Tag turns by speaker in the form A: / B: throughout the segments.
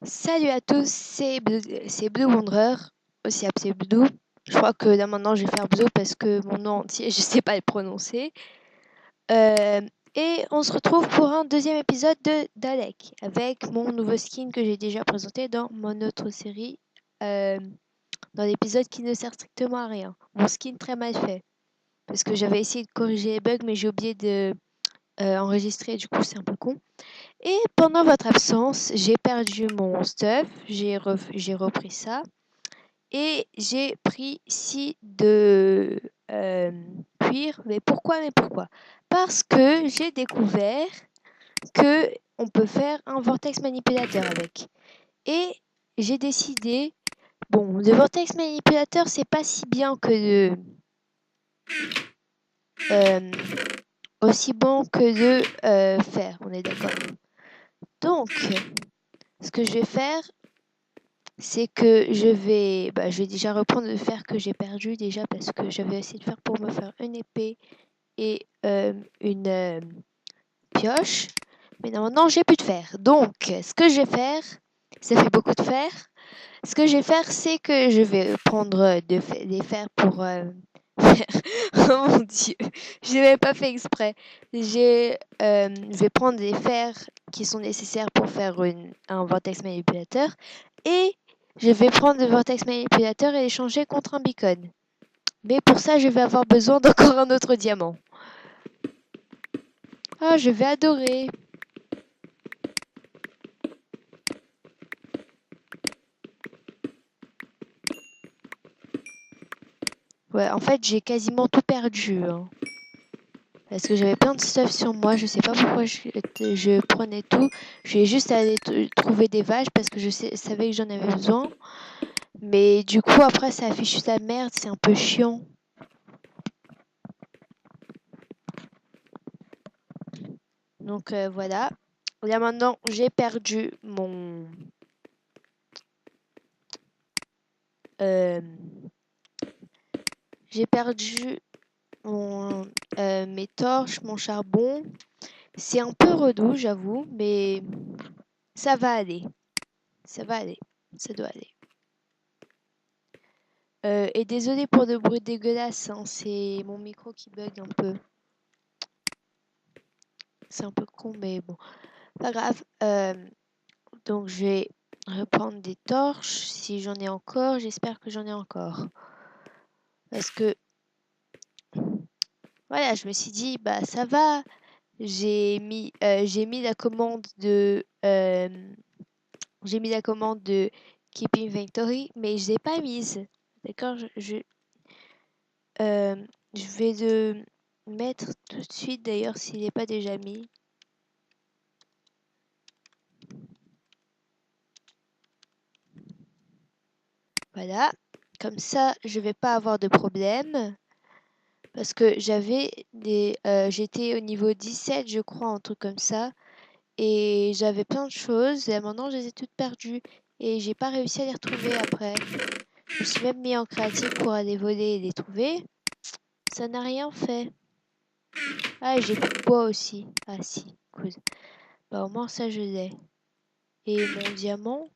A: Salut à tous, c'est Blue Wanderer, aussi appelé Blue. Je crois que là maintenant je vais faire Blue parce que mon nom entier, je sais pas le prononcer. Euh, et on se retrouve pour un deuxième épisode de Dalek avec mon nouveau skin que j'ai déjà présenté dans mon autre série, euh, dans l'épisode qui ne sert strictement à rien. Mon skin très mal fait parce que j'avais essayé de corriger les bugs mais j'ai oublié de enregistrer, du coup c'est un peu con. Et pendant votre absence, j'ai perdu mon stuff, j'ai repris ça et j'ai pris 6 de cuir. Mais pourquoi? Parce que j'ai découvert que on peut faire un vortex manipulateur avec. Et j'ai décidé, bon, le vortex manipulateur, c'est pas si bien que euh, aussi bon que de fer, on est d'accord. Donc, ce que je vais faire, c'est que je vais déjà reprendre le fer que j'ai perdu déjà parce que j'avais essayé de faire pour me faire une épée et une pioche. Mais maintenant, j'ai plus de fer. Donc, ce que je vais faire, ça fait beaucoup de fer. Ce que je vais faire, c'est que je vais prendre des fers pour faire... Oh mon Dieu, je n'avais pas fait exprès. Je vais prendre des fers qui sont nécessaires pour faire un vortex manipulateur et je vais prendre le vortex manipulateur et l'échanger contre un beacon. Mais pour ça, je vais avoir besoin d'encore un autre diamant. Ah, je vais adorer. Ouais, en fait, j'ai quasiment tout perdu, hein. Parce que j'avais plein de stuff sur moi, je sais pas pourquoi je prenais tout. Je vais juste aller trouver des vaches parce que savais que j'en avais besoin. Mais du coup, après, ça affiche juste la merde, c'est un peu chiant. Donc voilà. Là maintenant, j'ai perdu euh, j'ai perdu mes torches, mon charbon. C'est un peu relou, j'avoue, mais ça va aller. Ça va aller. Ça doit aller. Et désolé pour le bruit dégueulasse, hein, c'est mon micro qui bug un peu. C'est un peu con, mais bon, pas grave. Donc je vais reprendre des torches si j'en ai encore. J'espère que j'en ai encore. Parce que voilà, je me suis dit, bah ça va. J'ai mis la commande de Keep Inventory, mais je l'ai pas mise. D'accord, euh, je vais le mettre tout de suite d'ailleurs s'il n'est pas déjà mis. Voilà, comme ça je vais pas avoir de problème parce que j'étais au niveau 17 je crois, un truc comme ça et j'avais plein de choses et maintenant je les ai toutes perdues et j'ai pas réussi à les retrouver après. Je me suis même mis en créatif pour aller voler et les trouver. Ça n'a rien fait. Ah, j'ai plus de bois aussi. Ah si, cool. Bah au moins ça je l'ai. Et mon diamant.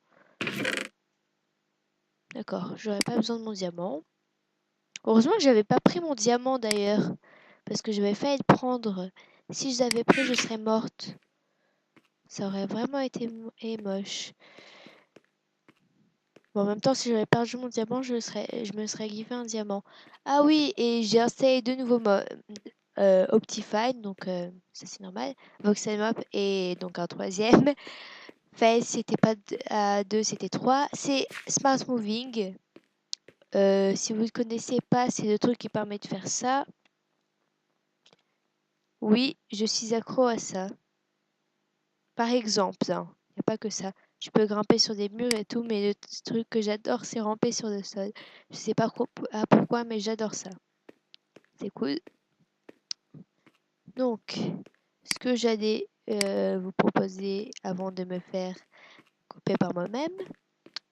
A: D'accord, j'aurais pas besoin de mon diamant. Heureusement que j'avais pas pris mon diamant d'ailleurs. Parce que j'avais failli le prendre. Si je l'avais pris, je serais morte. Ça aurait vraiment été moche. Bon, en même temps, si j'avais perdu mon diamant, je me serais givé un diamant. Ah oui, et j'ai installé deux nouveaux Optifine, donc ça c'est normal. Voxelmop et donc un troisième. Phase, c'était pas à deux, c'était trois. C'est Smart Moving. Si vous ne connaissez pas, c'est le truc qui permet de faire ça. Oui, je suis accro à ça. Par exemple, hein, il n'y a pas que ça. Je peux grimper sur des murs et tout, mais le truc que j'adore, c'est ramper sur le sol. Je sais pas pourquoi, mais j'adore ça. C'est cool. Donc, ce que j'allais vous proposer avant de me faire couper par moi-même.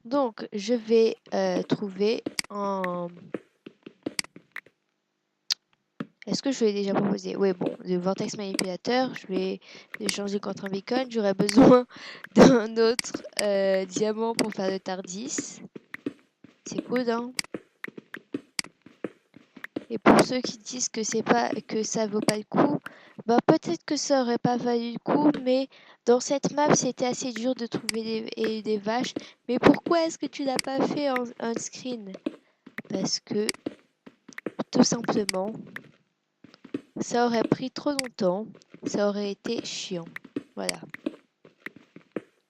A: Donc, je vais trouver un... Est-ce que je l'ai déjà proposé? Oui, bon, le vortex manipulateur, je vais le changer contre un beacon. J'aurais besoin d'un autre diamant pour faire le Tardis. C'est cool, hein? Et pour ceux qui disent que c'est pas que ça vaut pas le coup, bah peut-être que ça aurait pas valu le coup, mais dans cette map c'était assez dur de trouver des vaches. Mais pourquoi est-ce que tu l'as pas fait en screen? Parce que tout simplement, ça aurait pris trop longtemps, ça aurait été chiant. Voilà.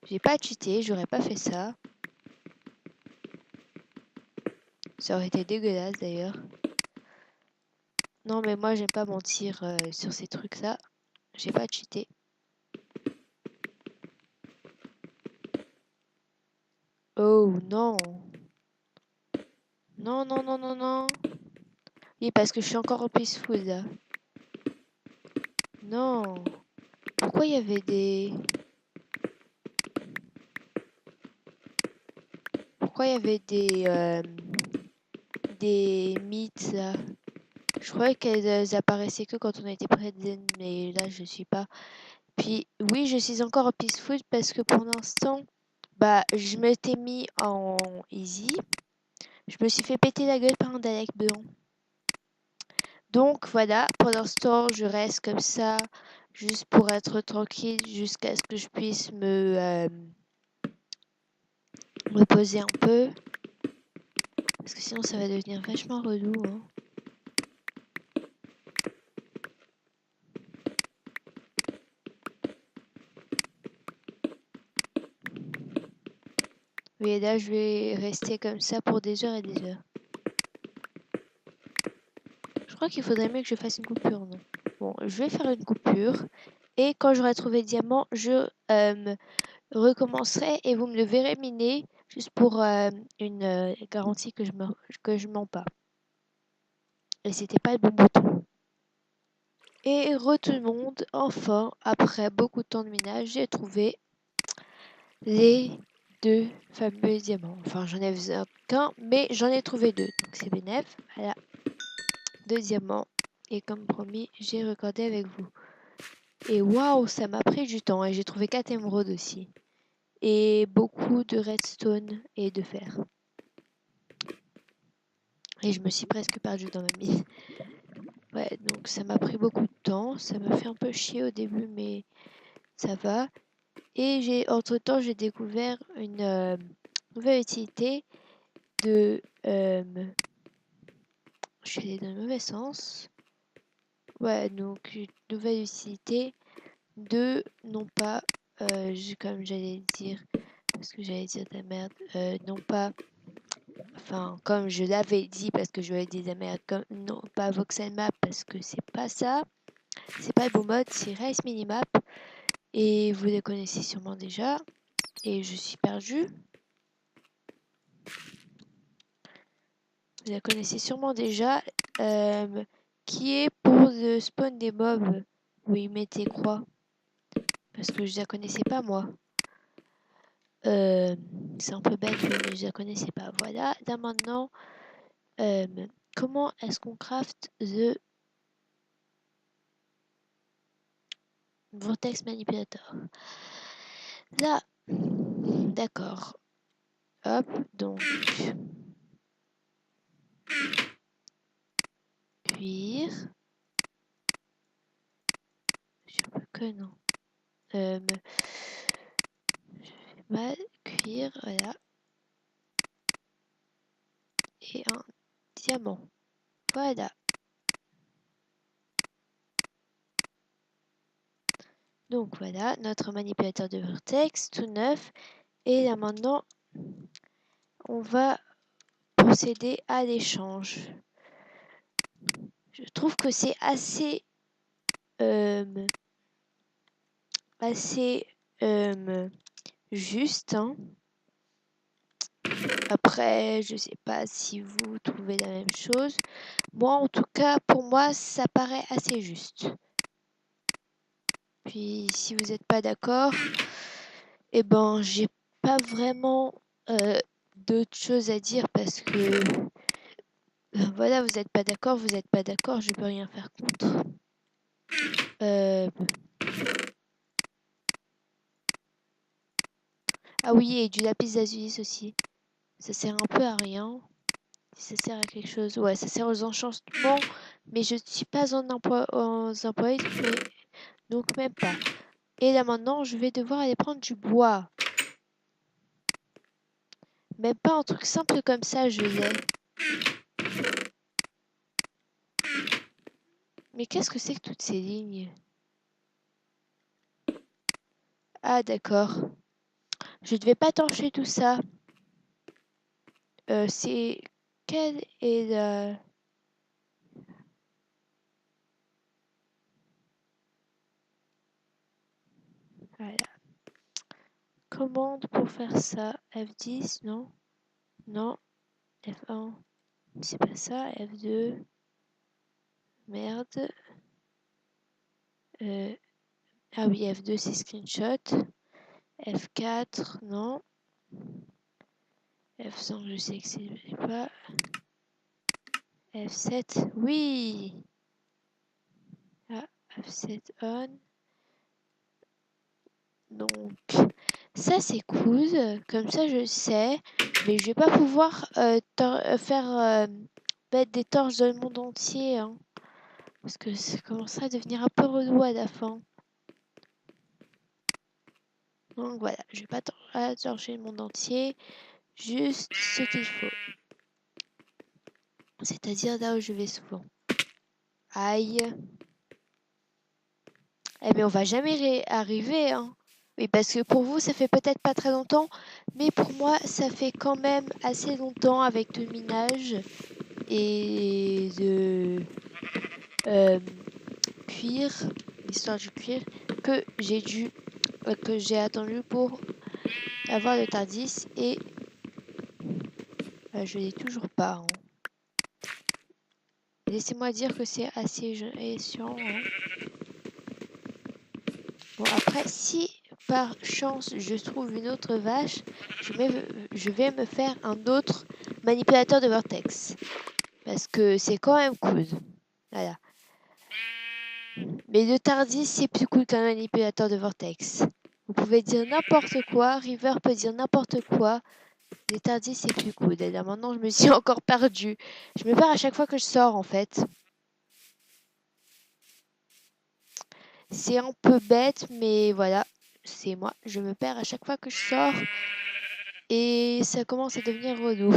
A: J'ai pas cheaté, j'aurais pas fait ça. Ça aurait été dégueulasse d'ailleurs. Non mais moi j'aime pas mentir sur ces trucs-là. J'ai pas cheaté. Oh non. Non, non, non, non, non. Oui, parce que je suis encore au peaceful là. Non. Pourquoi il y avait des... Pourquoi il y avait des mythes là? Je croyais qu'elles apparaissaient que quand on était près d'elles, mais là je suis pas. Puis oui, je suis encore au peaceful parce que pour l'instant, bah je m'étais mis en easy. Je me suis fait péter la gueule par un Dalek blanc. Donc voilà, pour l'instant, je reste comme ça, juste pour être tranquille, jusqu'à ce que je puisse me poser un peu. Parce que sinon, ça va devenir vachement relou, hein. Oui, là, je vais rester comme ça pour des heures et des heures. Je crois qu'il faudrait mieux que je fasse une coupure, non? Bon, je vais faire une coupure. Et quand j'aurai trouvé le diamant, je recommencerai et vous me le verrez miner, juste pour une garantie que je mens pas. Et c'était pas le bon bouton. Et tout le monde, enfin, après beaucoup de temps de minage, j'ai trouvé les deux fameux diamants. Enfin, j'en ai besoin qu'un, mais j'en ai trouvé deux. Donc c'est bénéf. Voilà, 2 diamants. Et comme promis, j'ai recordé avec vous. Et waouh, ça m'a pris du temps. Et j'ai trouvé 4 émeraudes aussi. Et beaucoup de redstone et de fer. Et je me suis presque perdue dans ma mine. Ouais, donc ça m'a pris beaucoup de temps. Ça m'a fait un peu chier au début, mais ça va. Et entre-temps, j'ai découvert une nouvelle utilité de... je suis allée dans le mauvais sens. Ouais, donc une nouvelle utilité de, non pas, comme j'allais dire, parce que j'allais dire de la merde, non pas, enfin, comme je l'avais dit, parce que je voulais dire de la merde, comme, non pas voxel map, parce que c'est pas ça, c'est pas le bon mode, c'est race minimap, et vous les connaissez sûrement déjà, et je suis perdue. Vous la connaissez sûrement déjà, qui est pour le spawn des mobs, où ils mettaient croix, parce que je la connaissais pas moi. C'est un peu bête, mais je la connaissais pas. Voilà, là maintenant, comment est-ce qu'on craft the vortex manipulator? Là, d'accord. Hop, donc cuire. Je sais pas que non. Je vais mal cuire, voilà. Et un diamant. Voilà. Donc voilà, notre manipulateur de vortex, tout neuf. Et là maintenant, on va procéder à l'échange. Je trouve que c'est assez juste, hein. Après, je sais pas si vous trouvez la même chose. Moi, en tout cas, pour moi, ça paraît assez juste. Puis, si vous n'êtes pas d'accord, eh ben, j'ai pas vraiment d'autres choses à dire parce que Voilà, vous n'êtes pas d'accord, vous n'êtes pas d'accord, je peux rien faire contre. Ah oui, et du lapis lazuli aussi. Ça sert un peu à rien. Ça sert à quelque chose. Ouais, ça sert aux enchantements, mais je ne suis pas en empoisonne, mais donc même pas. Et là maintenant, je vais devoir aller prendre du bois. Même pas un truc simple comme ça, je l'ai. Mais qu'est-ce que c'est que toutes ces lignes? Ah d'accord. Je ne devais pas torcher tout ça. C'est... Quelle est la... Voilà. Commande pour faire ça. F10, non? Non. F1. C'est pas ça. F2. Merde. Ah oui, F2 c'est screenshot. F4, non. F5, je sais que c'est pas. F7, oui. Ah, F7 on. Donc, ça c'est cool. Comme ça, je sais. Mais je vais pas pouvoir faire mettre des torches dans le monde entier. Hein, parce que ça commencera à devenir un peu relou à la fin. Donc voilà, je vais pas torcher le monde entier. Juste ce qu'il faut. C'est-à-dire là où je vais souvent. Aïe. Eh bien, on va jamais arriver, hein. Oui, parce que pour vous, ça fait peut-être pas très longtemps, mais pour moi, ça fait quand même assez longtemps avec le minage et de cuir, l'histoire du cuir, que j'ai attendu pour avoir le Tardis et je l'ai toujours pas. Hein. Laissez-moi dire que c'est assez chiant. Hein. Bon, après, si par chance je trouve une autre vache, je vais me faire un autre manipulateur de vortex. Parce que c'est quand même cool. Voilà. Mais le Tardis, c'est plus cool qu'un manipulateur de vortex. Vous pouvez dire n'importe quoi, River peut dire n'importe quoi. Les Tardis, c'est plus cool. Et là, maintenant, je me suis encore perdue. Je me perds à chaque fois que je sors, en fait. C'est un peu bête, mais voilà. C'est moi. Je me perds à chaque fois que je sors. Et ça commence à devenir relou.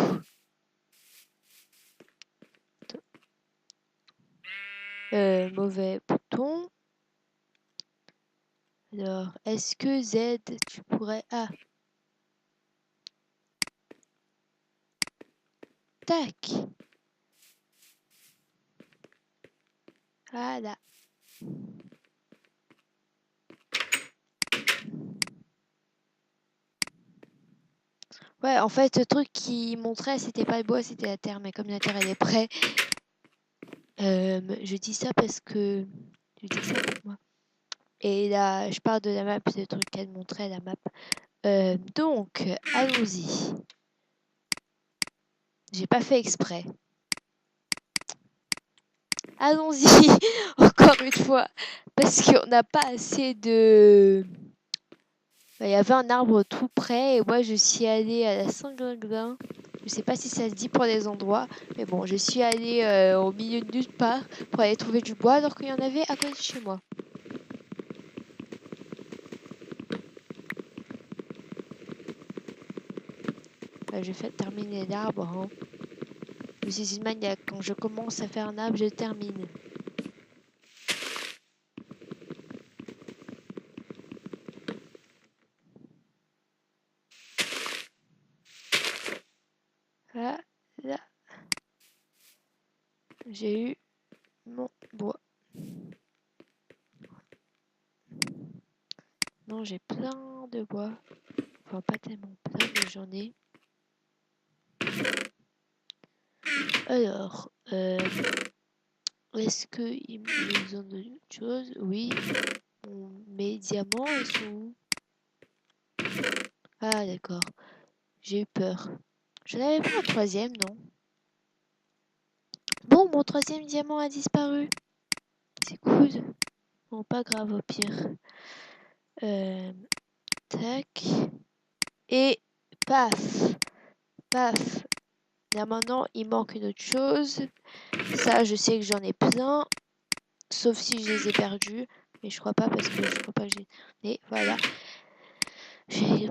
A: Mauvais bouton. Alors, est-ce que Z, tu pourrais... Ah. Tac. Voilà. Ouais, en fait, le truc qui montrait, c'était pas le bois, c'était la terre. Mais comme la terre, elle est près, je dis ça parce que... Je dis ça pour moi. Et là, je parle de la map, c'est le truc qu'elle montrait, la map. Donc, allons-y. J'ai pas fait exprès. Allons-y, encore une fois. Parce qu'on n'a pas assez de... Il y avait un arbre tout près et moi je suis allée à la Saint-Glinglin. Je sais pas si ça se dit pour les endroits, mais bon, je suis allée au milieu de nulle part pour aller trouver du bois alors qu'il y en avait à côté de chez moi. Je vais terminer l'arbre. Hein. Je suis une maniaque. Quand je commence à faire un arbre, je termine. Là, là. J'ai eu mon bois. Non, j'ai plein de bois. Enfin, pas tellement plein, mais j'en ai. Alors, est-ce qu'ils me ont donné autre chose? Oui. Mes diamants, ils sont où? Ah, d'accord. J'ai eu peur. Je n'avais pas un troisième, non? mon troisième diamant a disparu. C'est cool. Bon, pas grave au pire. Tac. Et paf. Paf. Là maintenant, il manque une autre chose. Ça, je sais que j'en ai plein. Sauf si je les ai perdus. Mais je crois pas parce que je crois pas que j'ai... Et voilà. J'ai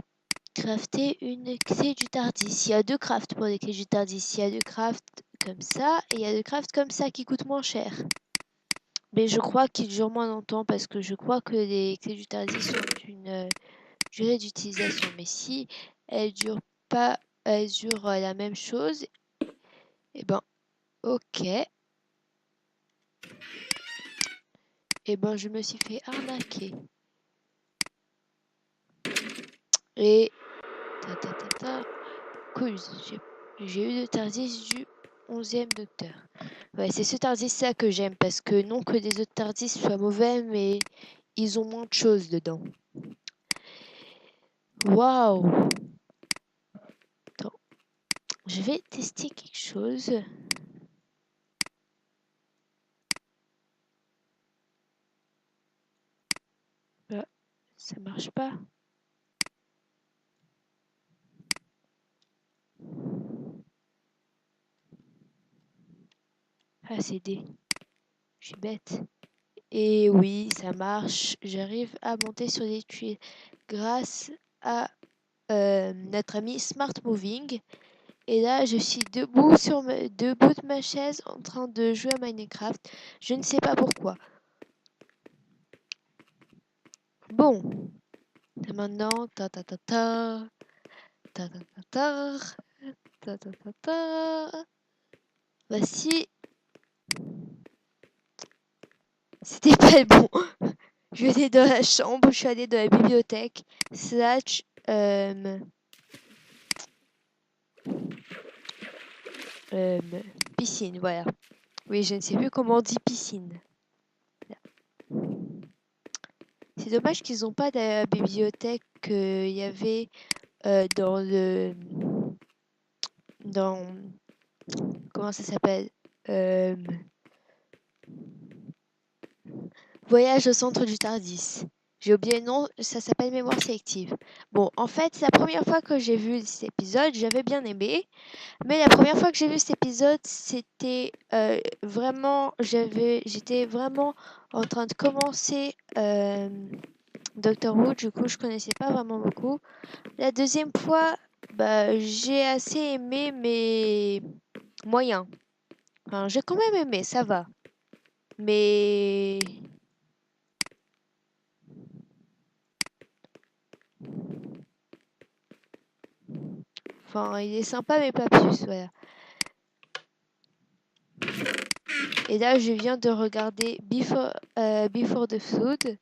A: crafté une clé du Tardis. Il y a deux crafts pour les clés du Tardis. Il y a deux crafts comme ça et il y a deux crafts comme ça qui coûtent moins cher. Mais je crois qu'ils durent moins longtemps parce que je crois que les clés du Tardis ont une durée d'utilisation. Mais si elles durent pas, elles durent la même chose, et ben ok. Et ben je me suis fait arnaquer. Et cool, j'ai eu le Tardis du 11e docteur. Ouais, c'est ce Tardis-là que j'aime, parce que non que les autres Tardis soient mauvais, mais ils ont moins de choses dedans. Waouh! Attends, je vais tester quelque chose. Ah, ça marche pas. Ah, c'est D. Je suis bête. Et oui, ça marche. J'arrive à monter sur les tuiles grâce à notre ami Smart Moving. Et là, je suis debout debout de ma chaise en train de jouer à Minecraft. Je ne sais pas pourquoi. Bon, maintenant, ta ta ta ta ta ta ta ta ta ta ta ta. Voici. C'était pas le bon. Je vais aller dans la chambre, je suis allée dans la bibliothèque slash piscine, voilà. Oui, je ne sais plus comment on dit piscine. C'est dommage qu'ils n'ont pas de la bibliothèque qu'il y avait dans comment ça s'appelle, Voyage au centre du Tardis. J'ai oublié le nom, ça s'appelle Mémoire sélective. Bon, en fait, la première fois que j'ai vu cet épisode, j'avais bien aimé. Mais la première fois que j'ai vu cet épisode, c'était vraiment... J'étais vraiment en train de commencer Doctor Who, du coup, je connaissais pas vraiment beaucoup. La deuxième fois, bah, j'ai assez aimé, mais moyen. Enfin, j'ai quand même aimé, ça va. Mais... Enfin, il est sympa, mais pas plus, voilà. Et là, je viens de regarder Before the Flood.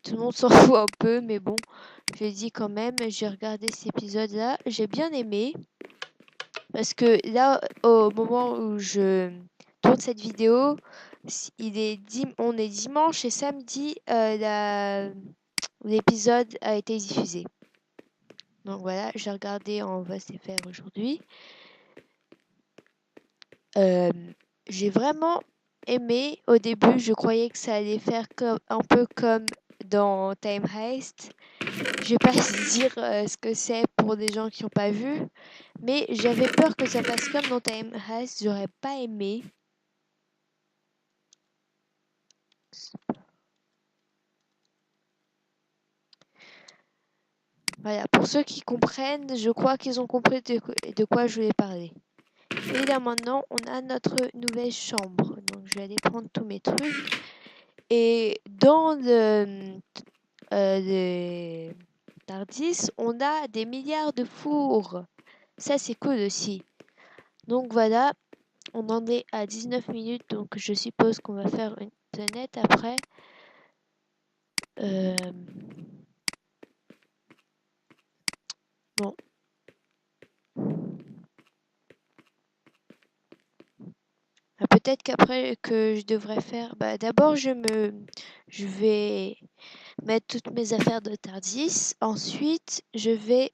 A: Tout le monde s'en fout un peu, mais bon, je le dis quand même. J'ai regardé cet épisode-là. J'ai bien aimé. Parce que là, au moment où je tourne cette vidéo, on est dimanche et samedi, l'épisode a été diffusé. Donc voilà, j'ai regardé en VSFR aujourd'hui. J'ai vraiment aimé. Au début, je croyais que ça allait faire un peu comme dans Time Heist. Je vais pas dire ce que c'est pour des gens qui n'ont pas vu, mais j'avais peur que ça fasse comme dans Time Heist. J'aurais pas aimé. Voilà, pour ceux qui comprennent, je crois qu'ils ont compris de quoi je voulais parler. Et là maintenant, on a notre nouvelle chambre. Donc je vais aller prendre tous mes trucs. Et dans le Tardis, on a des milliards de fours. Ça, c'est cool aussi. Donc voilà, on en est à 19 minutes. Donc je suppose qu'on va faire une planète après. Bon. Peut-être qu'après que je devrais faire... Bah, d'abord, je vais mettre toutes mes affaires de Tardis. Ensuite, je vais...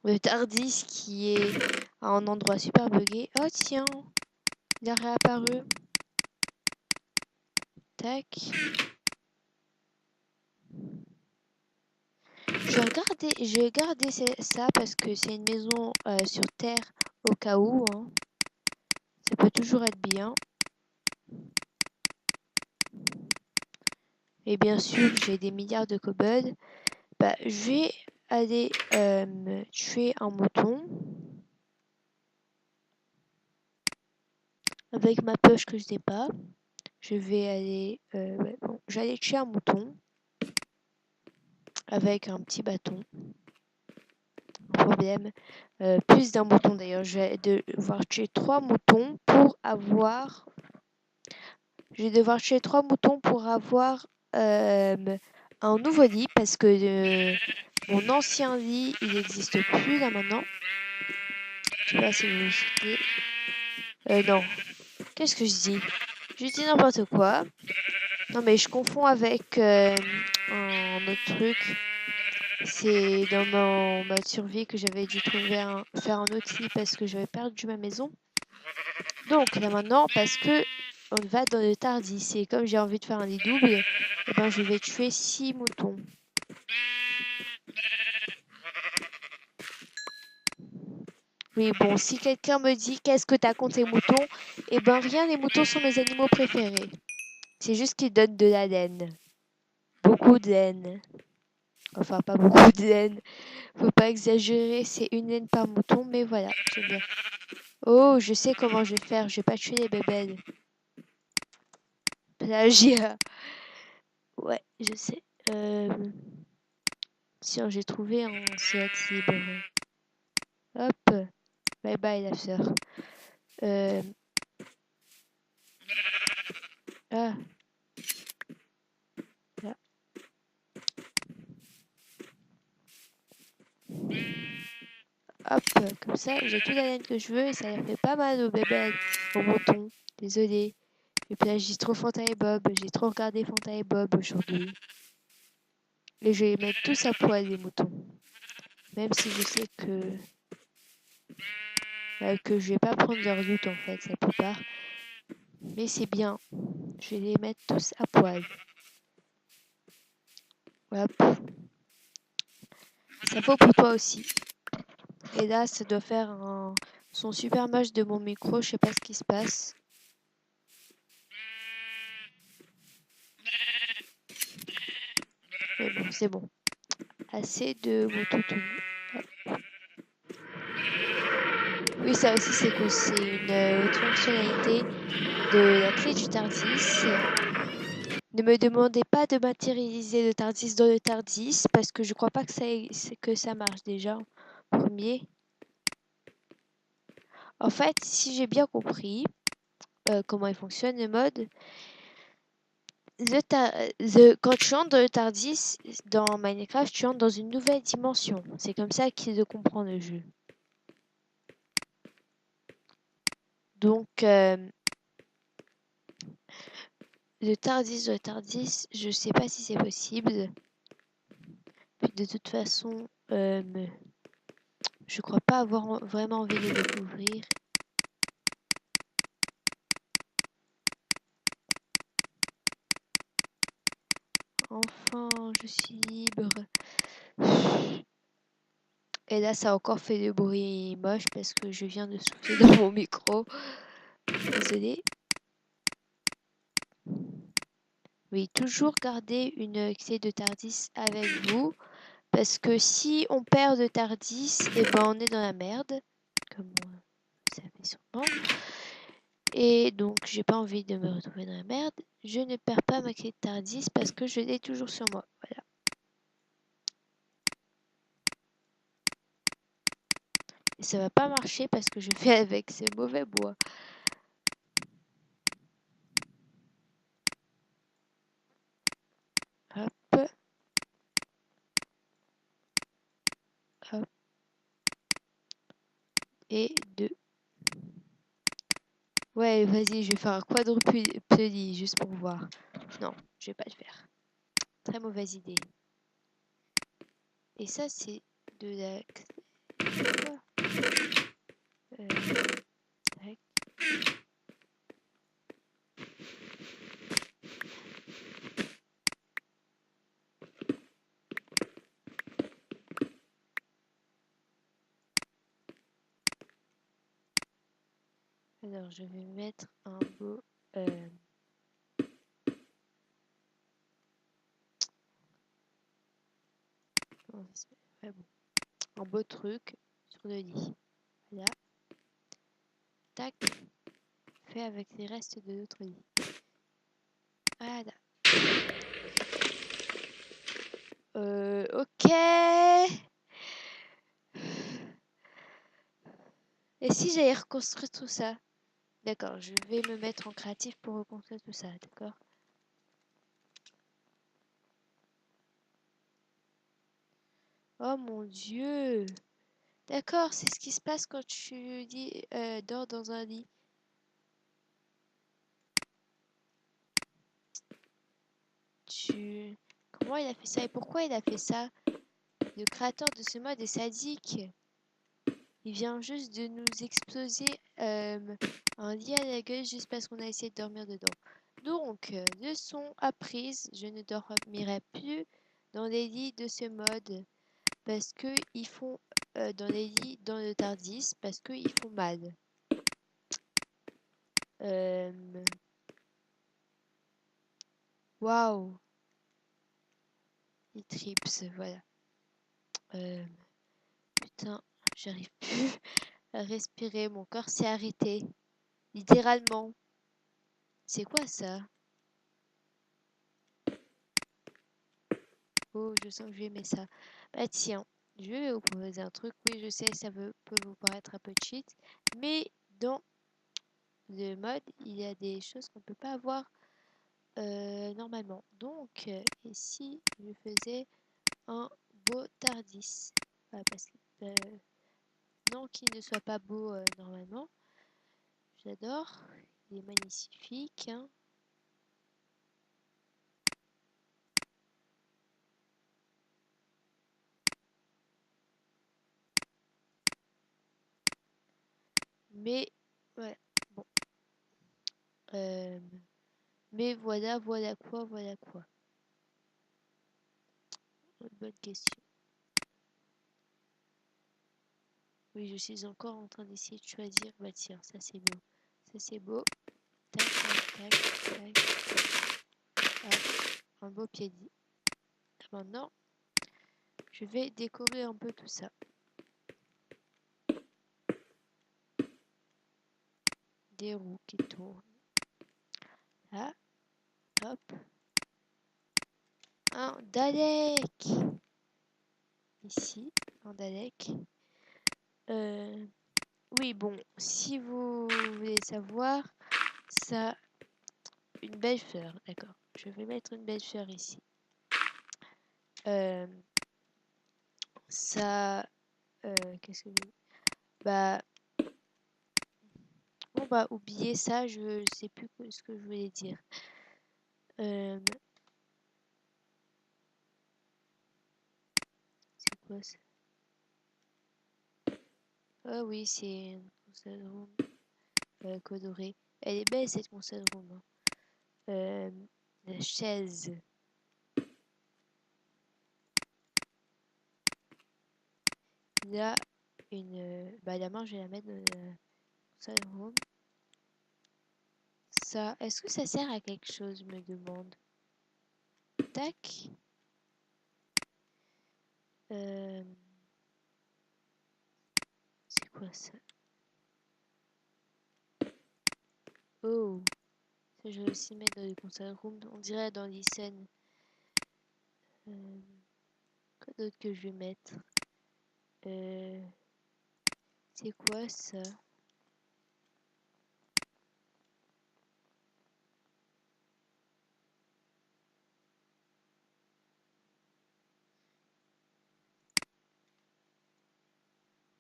A: Le Tardis qui est à un endroit super buggé. Oh tiens, Il a réapparu. Tac. Je vais garder ça parce que c'est une maison sur terre au cas où. Hein. Ça peut toujours être bien. Et bien sûr, j'ai des milliards de kobolds. Bah, je vais aller tuer un mouton. Avec ma pioche que je n'ai pas. Je vais aller... ouais, bon, j'allais tuer un mouton. Avec un petit bâton. Problème. Plus d'un mouton d'ailleurs. Je vais devoir tuer 3 moutons pour avoir... Je vais devoir tuer 3 moutons pour avoir un nouveau lit parce que mon ancien lit, il n'existe plus là maintenant. Je sais pas si vous souhaitez. Non. Qu'est-ce que je dis? Je dis n'importe quoi. Non mais je confonds avec un autre truc. C'est dans mon mode survie que j'avais dû faire un autre lit parce que j'avais perdu ma maison. Donc là maintenant, parce que on va dans le Tardis et comme j'ai envie de faire un lit double, eh ben, je vais tuer 6 moutons. Oui, bon, si quelqu'un me dit qu'est-ce que t'as contre les moutons, eh ben rien, les moutons sont mes animaux préférés. C'est juste qu'ils donnent de la laine. Beaucoup de laine. Enfin, pas beaucoup de laine. Faut pas exagérer, c'est une laine par mouton, mais voilà, j'aime bien. Oh, je sais comment je vais faire, je vais pas tuer les bébés. Plagiat. Ouais, je sais. Tiens, j'ai trouvé un slot libre. Hop. Bye bye la sœur. Ah. Là. Hop, comme ça, j'ai toute la laine que je veux et ça leur fait pas mal aux bébés, aux moutons. Désolée. Et puis là, j'ai trop Fanta et Bob. J'ai trop regardé Fanta et Bob aujourd'hui. Et je vais les mettre tous à poil, les moutons. Même si je sais que je vais pas prendre leur loot en fait, la plupart. Mais c'est bien. Je vais les mettre tous à poil. Hop. Ça vaut pour toi aussi. Et là, ça doit faire un son super moche de mon micro. Je sais pas ce qui se passe. Mais bon, c'est bon. Assez de moutons tout nus. Oui, ça aussi, c'est cool. C'est une autre fonctionnalité de la clé du Tardis. Ne me demandez pas de matérialiser le Tardis dans le Tardis parce que je crois pas que ça marche déjà. Premier. En fait, si j'ai bien compris comment il fonctionne le mode, quand tu entres dans le Tardis dans Minecraft, tu entres dans une nouvelle dimension. C'est comme ça qu'il le comprend le jeu. Donc, le Tardis, je sais pas si c'est possible. Puis de toute façon, je crois pas avoir vraiment envie de le découvrir. Enfin, je suis libre. Et là, ça a encore fait le bruit moche parce que je viens de souffler dans mon micro. Désolée. Oui, toujours garder une clé de Tardis avec vous. Parce que si on perd de Tardis, et ben on est dans la merde. Comme vous savez sûrement. Et donc, j'ai pas envie de me retrouver dans la merde. Je ne perds pas ma clé de Tardis parce que je l'ai toujours sur moi. Voilà. Et ça va pas marcher parce que je fais avec ce mauvais bois. Hop. Hop. Et 2. Ouais, vas-y, je vais faire un quadrupedi juste pour voir. Non, je vais pas le faire. Très mauvaise idée. Et ça, c'est de la... Tac. Alors, je vais mettre un beau... ouais, bon. Un beau truc sur le lit. Voilà. Tac. Fait avec les restes de l'autre lit. Voilà. Ok. Et si j'allais reconstruire tout ça? D'accord, je vais me mettre en créatif pour reconstruire tout ça, d'accord? Oh mon Dieu! D'accord, c'est ce qui se passe quand tu dis dors dans un lit. Comment il a fait ça et pourquoi il a fait ça? Le créateur de ce mode est sadique. Il vient juste de nous exploser un lit à la gueule juste parce qu'on a essayé de dormir dedans. Donc, leçon apprise, je ne dormirai plus dans les lits de ce mode parce que ils font dans les lits dans le Tardis parce que ils font mal. Waouh, les trips, voilà. Putain, j'arrive plus à respirer, mon corps s'est arrêté, littéralement. C'est quoi ça? Oh, je sens que je vais aimer ça. Bah tiens, je vais vous proposer un truc. Oui, je sais, ça peut vous paraître un peu cheat, mais dans le mode, il y a des choses qu'on peut pas avoir normalement. Donc, et si je faisais un beau Tardis? Parce que non, qu'il ne soit pas beau normalement. J'adore. Il est magnifique. Hein. Mais, ouais, bon. Mais voilà, voilà quoi, voilà quoi. Une bonne question. Oui, je suis encore en train d'essayer de choisir. Bah tiens, ça c'est beau. Ça c'est beau. Tac, tac, tac, tac. Hop, un beau pied de lit. Maintenant, je vais décorer un peu tout ça. Des roues qui tournent. Là, hop. Un Dalek. Ici, un Dalek. Oui, bon, si vous voulez savoir, ça, une belle fleur, d'accord. Je vais mettre une belle fleur ici. Ça, qu'est-ce que bah, bon bah, oubliez ça, je sais plus ce que je voulais dire. C'est quoi ça? Ah oui, c'est une console room colorée. Elle est belle cette console room. Hein. La chaise. Il y a une... Bah la main, je vais la mettre dans la console room. Ça, est-ce que ça sert à quelque chose, je me demande. Tac. C'est quoi ça? Oh. Ça, je vais aussi mettre dans les console room. On dirait dans les scènes. Quoi d'autre que je vais mettre? C'est quoi ça?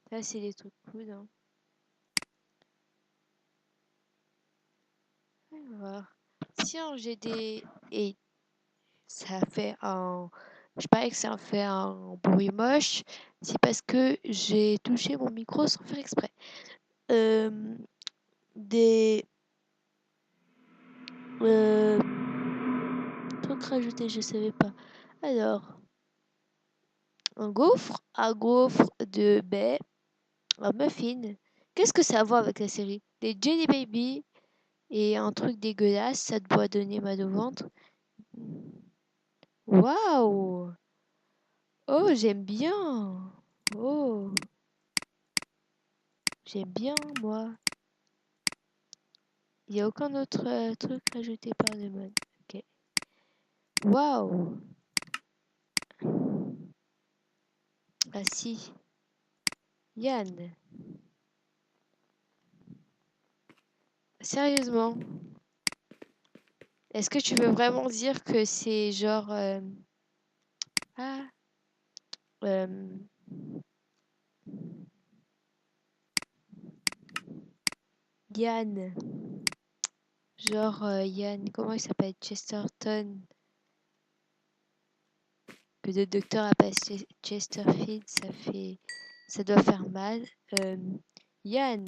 A: Là, c'est des trucs cool, hein. Alors, tiens, j'ai des... Et ça fait un... Je parie que ça fait un bruit moche. C'est parce que j'ai touché mon micro sans faire exprès. Des... trucs rajoutés, je savais pas. Alors, un gaufre de baie, un muffin. Qu'est-ce que ça a à voir avec la série? des Jelly Baby et un truc dégueulasse, ça te doit donner mal au ventre. Waouh! Oh, j'aime bien! Oh, j'aime bien, moi. Il n'y a aucun autre truc rajouté par le mode. Ok. Waouh! Ah si. Yann. Sérieusement? Est-ce que tu veux vraiment dire que c'est genre... Ah... euh, Yann. Genre Yann, comment il s'appelle? Chesterton. Que le docteur appelle Chesterfield, ça doit faire mal. Yann.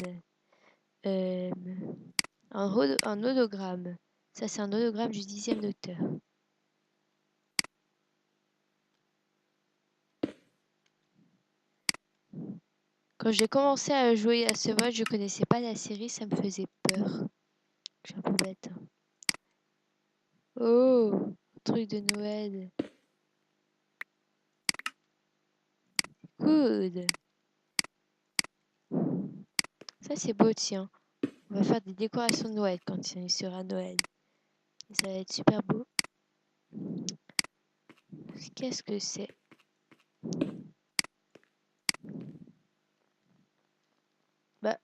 A: Euh, un hologramme. Ça, c'est un hologramme du 10e docteur. Quand j'ai commencé à jouer à ce mode, je connaissais pas la série, ça me faisait peur. Je suis un peu bête. Oh, truc de Noël. Good. Ça, c'est beau, tiens. On va faire des décorations de Noël quand il sera Noël. Ça va être super beau. Qu'est-ce que c'est? Bah.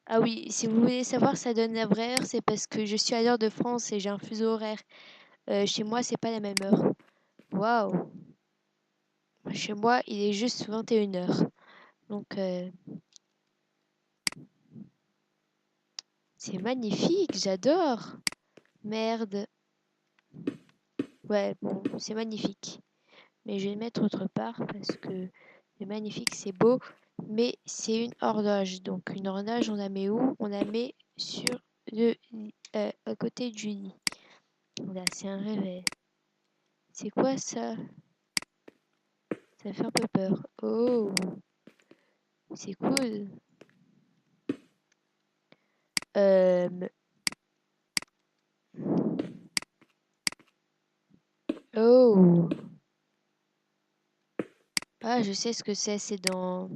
A: Ah oui, si vous voulez savoir ça donne la vraie heure, c'est parce que je suis à l'heure de France et j'ai un fuseau horaire. Chez moi, c'est pas la même heure. Waouh! Chez moi, il est juste 21h. Donc, c'est magnifique, j'adore. Merde. Ouais, bon, c'est magnifique. Mais je vais le mettre autre part parce que c'est magnifique, c'est beau. Mais c'est une horloge. Donc, une horloge, on la met où? On la met sur le lit, à côté du lit. Là, c'est un réveil. C'est quoi ça? Ça fait un peu peur. Oh, c'est cool. Euh... Oh. Ah, je sais ce que c'est. C'est dans...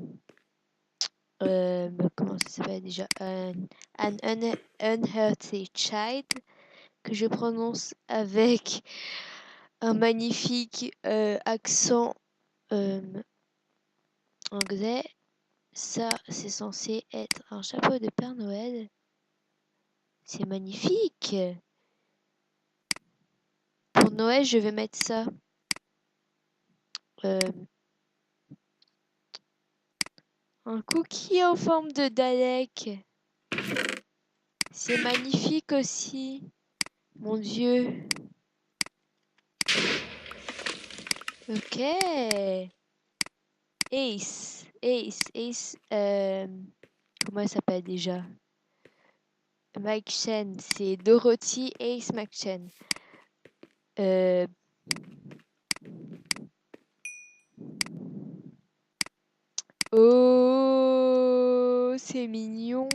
A: comment ça s'appelle déjà? An Unhealthy Child, que je prononce avec un magnifique accent anglais. Ça, c'est censé être un chapeau de Père Noël. C'est magnifique. Pour Noël, je vais mettre ça. Euh, un cookie en forme de Dalek. C'est magnifique aussi. Mon Dieu. Ok. Ace. Comment elle s'appelle déjà? McShane. C'est Dorothy Ace McShane. Oh, c'est mignon.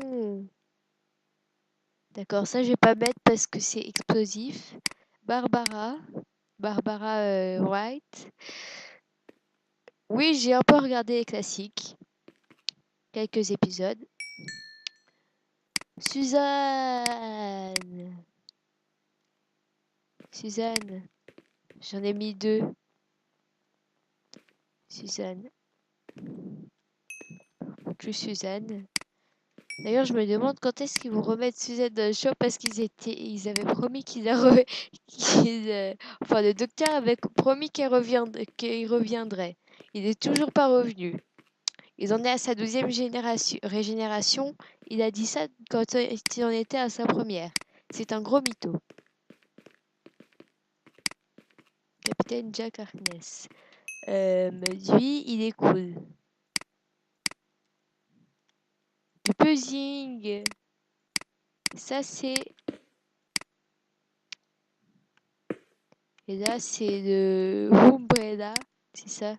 A: D'accord, ça je vais pas mettre parce que c'est explosif. Barbara White. Oui, j'ai un peu regardé les classiques. Quelques épisodes. Suzanne. J'en ai mis 2. Suzanne. Plus Suzanne. D'ailleurs, je me demande quand est-ce qu'ils vont remettre Suzanne dans le show parce ils avaient promis enfin, le docteur avait promis qu'il reviendrait. Il est toujours pas revenu. Ils en est à sa 12e régénération. Il a dit ça quand il en était à sa première. C'est un gros mytho. Capitaine Jack Harkness. Lui, il est cool. Du puzzing. Ça, c'est... Et là, c'est le Umbrella. C'est ça.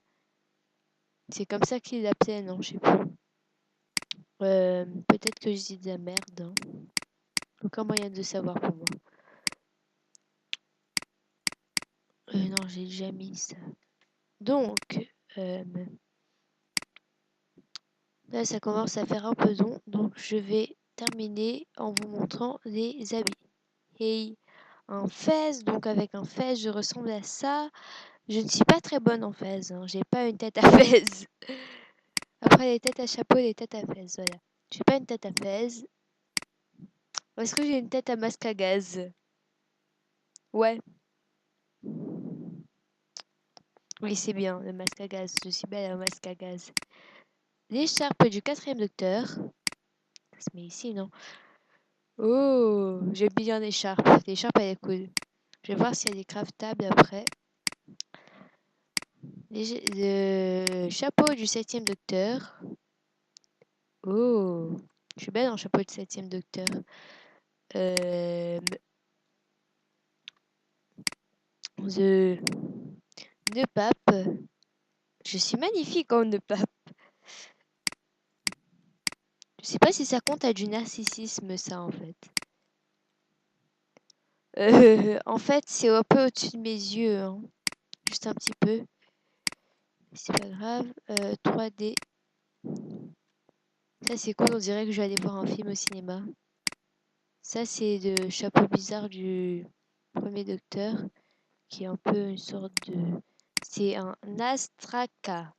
A: C'est comme ça qu'il l'appelait, non, je sais plus. Peut-être que je dis de la merde, hein. Aucun moyen de savoir pour moi. Non, j'ai déjà mis ça. Donc, là, ça commence à faire un peu long. Donc, je vais terminer en vous montrant les habits. Hey, un fez. Donc, avec un fez, je ressemble à ça. Je ne suis pas très bonne en fez, hein. J'ai pas une tête à fez. Après, les têtes à chapeau, les têtes à fez, voilà. J'ai pas une tête à fez. Est-ce que j'ai une tête à masque à gaz? Ouais. Oui, c'est bien, le masque à gaz. Je suis belle au masque à gaz. L'écharpe du 4e docteur. Ça se met ici, non? Oh, j'aime bien l'écharpe. L'écharpe, elle est cool. Je vais voir si elle est craftable après. Le chapeau du 7e docteur. Oh, je suis belle en chapeau du 7e docteur. The pape. Je suis magnifique en ne pape. Je sais pas si ça compte à du narcissisme, ça, en fait. En fait, c'est un peu au-dessus de mes yeux, hein. Juste un petit peu. C'est pas grave. 3D. Ça, c'est cool. On dirait que je vais aller voir un film au cinéma. Ça, c'est le chapeau bizarre du 1er docteur, qui est un peu une sorte de... C'est un astraka.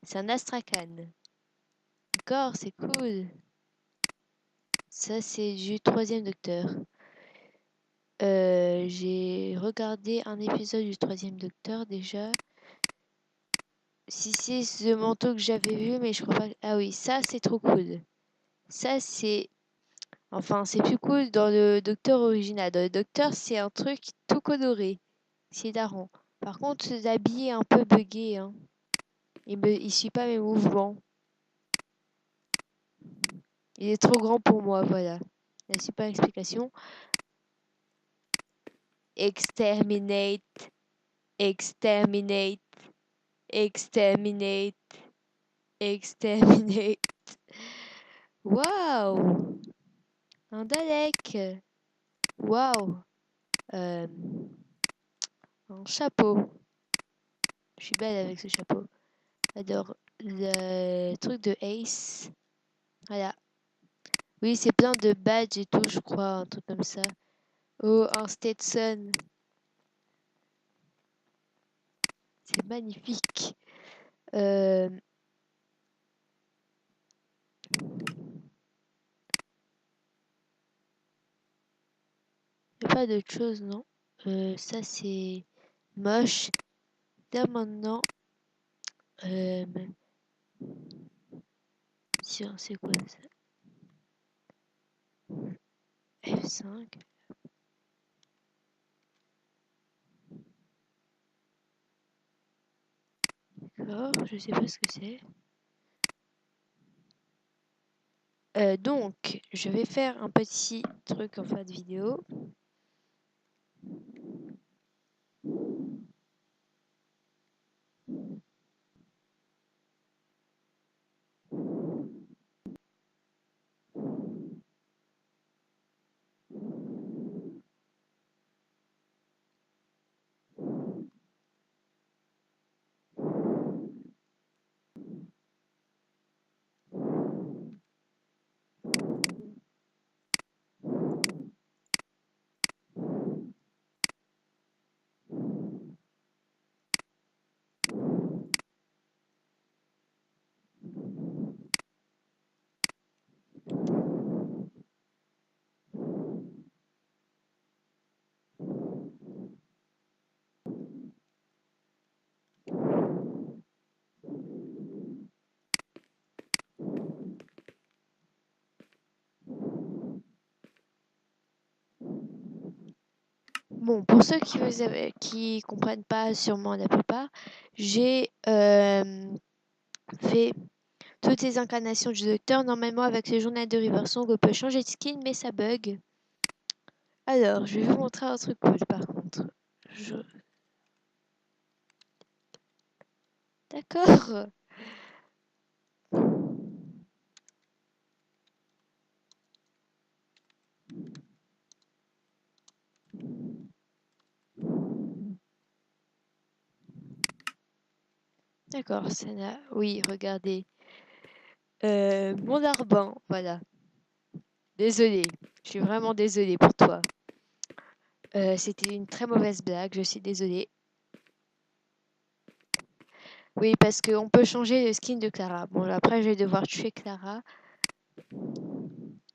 A: C'est un astrakhan. D'accord, c'est cool. Ça, c'est du 3e docteur. J'ai regardé un épisode du 3e docteur déjà. Si c'est ce manteau que j'avais vu, mais je crois pas. Ah oui, ça c'est trop cool. Ça c'est. Enfin, c'est plus cool dans le docteur original. Dans le docteur, c'est un truc tout coloré. C'est hilarant. Par contre, l'habit est un peu buggé, hein. Il suit pas mes mouvements. Il est trop grand pour moi, voilà. La super explication. Exterminate. Exterminate. Exterminate. Exterminate. Waouh! Un Dalek. Waouh! Un chapeau. Je suis belle avec ce chapeau. J'adore le truc de Ace. Voilà. Oui, c'est plein de badges et tout, je crois, un truc comme ça. Oh, un Stetson. C'est magnifique. Il n'y a pas d'autre chose, non? Ça, c'est moche. Là, maintenant... tiens, c'est quoi ça? F5. D'accord, je sais pas ce que c'est. Donc, je vais faire un petit truc en fin de vidéo. Bon, pour ceux qui comprennent pas sûrement la plupart, j'ai fait toutes les incarnations du docteur. Normalement, avec le journal de Riversong, on peut changer de skin, mais ça bug. Alors, je vais vous montrer un truc cool par contre. D'accord. D'accord, ça n'a... Oui, regardez. Mon arban, voilà. Désolée, je suis vraiment désolée pour toi. C'était une très mauvaise blague, je suis désolée. Oui, parce qu'on peut changer le skin de Clara. Bon, après, je vais devoir tuer Clara.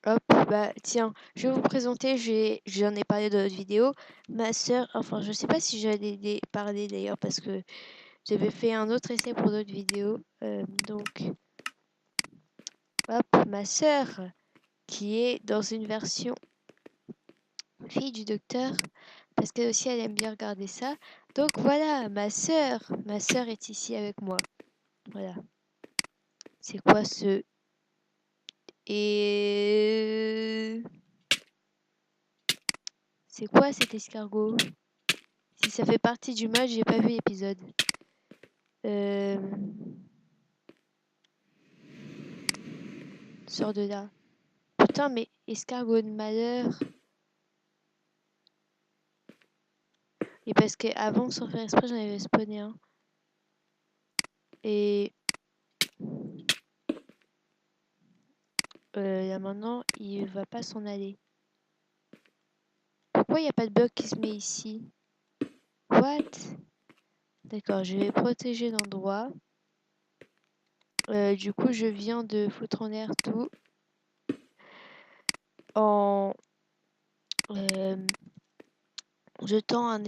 A: Hop, bah tiens, je vais vous présenter, j'en ai parlé dans notre vidéo. Ma sœur, enfin, je sais pas si j'allais parler d'ailleurs parce que j'avais fait un autre essai pour d'autres vidéos. Donc, hop, ma sœur qui est dans une version fille du docteur parce qu'elle aussi elle aime bien regarder ça. Donc voilà, ma sœur est ici avec moi. Voilà. C'est quoi ce et c'est quoi cet escargot? Si ça fait partie du match, j'ai pas vu l'épisode. Sors de là. Putain, mais escargot de malheur. Et parce qu'avant, sans faire exprès, j'en avais spawné un. Et là maintenant, il va pas s'en aller. Pourquoi il n'y a pas de bug qui se met ici? What? D'accord, je vais protéger l'endroit. Du coup, je viens de foutre en l'air tout en jetant un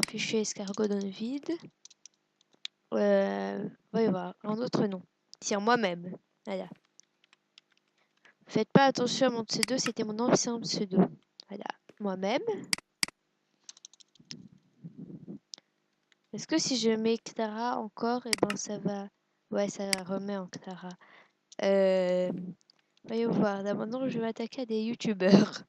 A: fichier escargot dans le vide. Voyons voir, un autre nom. Tiens, moi-même. Voilà. Faites pas attention à mon pseudo, c'était mon ancien pseudo. Voilà, moi-même. Est-ce que si je mets Clara encore, et ben ça va... Ouais, ça remet en Clara. Voyons voir. Là maintenant, je vais m'attaquer à des youtubeurs.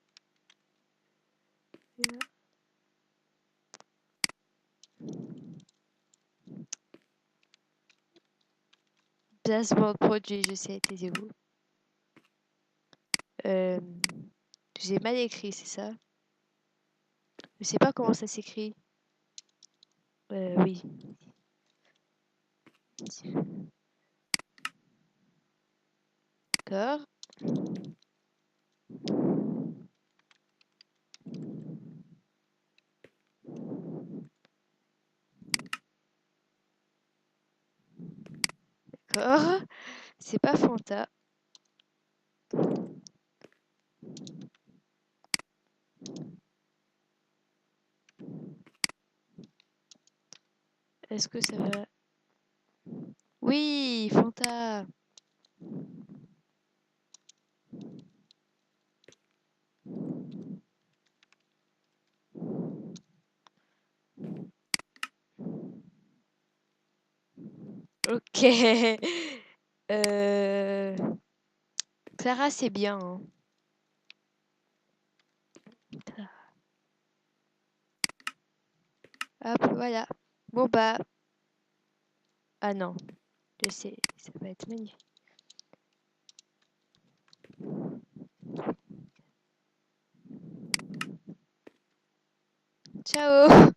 A: Placement de produit, je sais, taisez-vous. J'ai mal écrit, c'est ça? Je sais pas comment ça s'écrit. Oui. D'accord. D'accord. C'est pas Fanta. Est-ce que ça va... Oui, Fanta. Ok. Clara, c'est bien. Hein. Hop, voilà. Bon bah... Ah non, je sais, ça va être magnifique. Ciao.